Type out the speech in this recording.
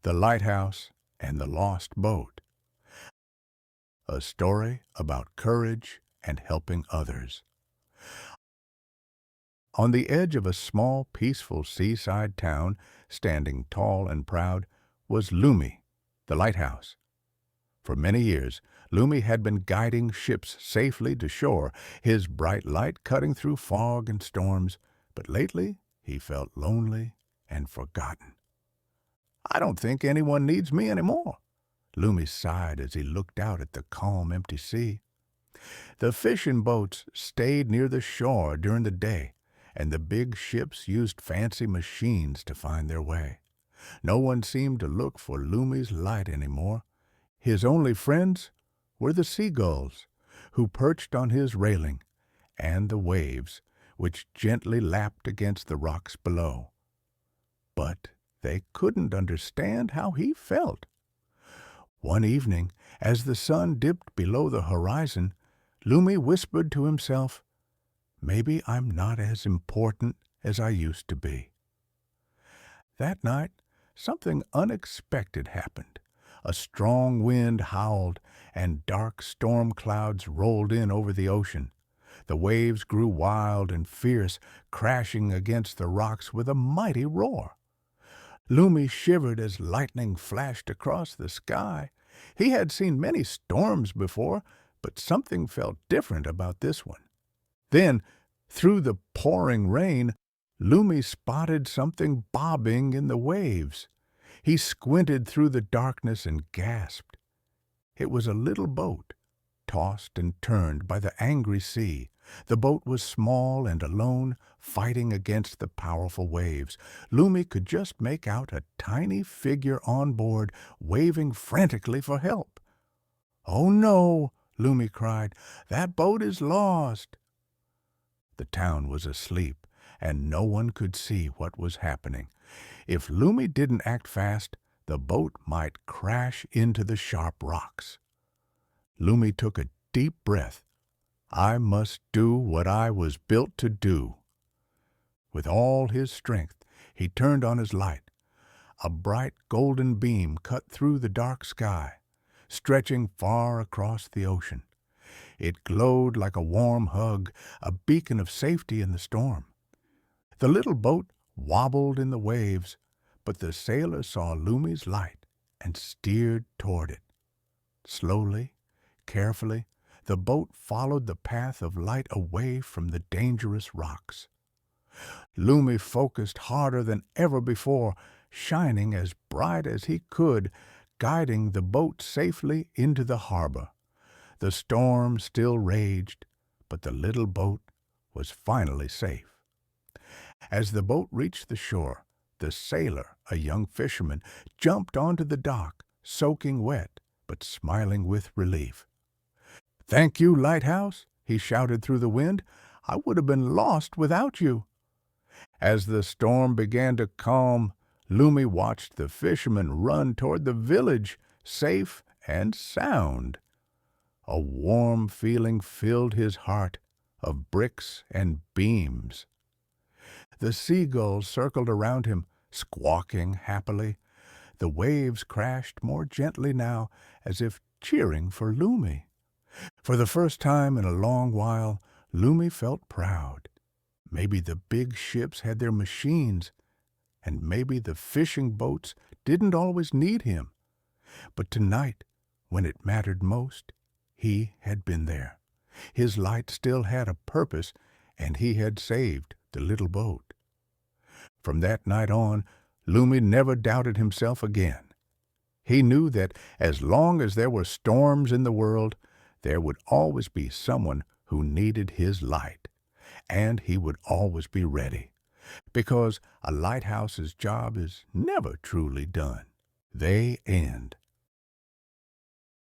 The Lighthouse and the Lost Boat. A story about courage and helping others. On the edge of a small, peaceful seaside town, standing tall and proud, was Lumi, the lighthouse. For many years, Lumi had been guiding ships safely to shore, his bright light cutting through fog and storms, but lately he felt lonely and forgotten. "I don't think anyone needs me anymore," Lumi sighed as he looked out at the calm, empty sea. The fishing boats stayed near the shore during the day, and the big ships used fancy machines to find their way. No one seemed to look for Lumi's light anymore. His only friends were the seagulls, who perched on his railing, and the waves, which gently lapped against the rocks below. But they couldn't understand how he felt. One evening, as the sun dipped below the horizon, Lumi whispered to himself, "Maybe I'm not as important as I used to be." That night, something unexpected happened. A strong wind howled, and dark storm clouds rolled in over the ocean. The waves grew wild and fierce, crashing against the rocks with a mighty roar. Lumi shivered as lightning flashed across the sky. He had seen many storms before, but something felt different about this one. Then, through the pouring rain, Lumi spotted something bobbing in the waves. He squinted through the darkness and gasped. It was a little boat, tossed and turned by the angry sea. The boat was small and alone, fighting against the powerful waves. Lumi could just make out a tiny figure on board, waving frantically for help. "Oh no!" Lumi cried. "That boat is lost!" The town was asleep, and no one could see what was happening. If Lumi didn't act fast, the boat might crash into the sharp rocks. Lumi took a deep breath. "I must do what I was built to do." With all his strength, he turned on his light. A bright golden beam cut through the dark sky, stretching far across the ocean. It glowed like a warm hug, a beacon of safety in the storm. The little boat wobbled in the waves, but the sailor saw Lumi's light and steered toward it. Slowly, carefully, the boat followed the path of light away from the dangerous rocks. Lumi focused harder than ever before, shining as bright as he could, guiding the boat safely into the harbor. The storm still raged, but the little boat was finally safe. As the boat reached the shore, the sailor, a young fisherman, jumped onto the dock, soaking wet, but smiling with relief. "Thank you, Lighthouse," he shouted through the wind. "I would have been lost without you." As the storm began to calm, Lumi watched the fisherman run toward the village, safe and sound. A warm feeling filled his heart, of bricks and beams. The seagulls circled around him, squawking happily. The waves crashed more gently now, as if cheering for Lumi. For the first time in a long while, Lumi felt proud. Maybe the big ships had their machines, and maybe the fishing boats didn't always need him. But tonight, when it mattered most, he had been there. His light still had a purpose, and he had saved the little boat. From that night on, Lumi never doubted himself again. He knew that as long as there were storms in the world, there would always be someone who needed his light, and he would always be ready, because a lighthouse's job is never truly done. They end.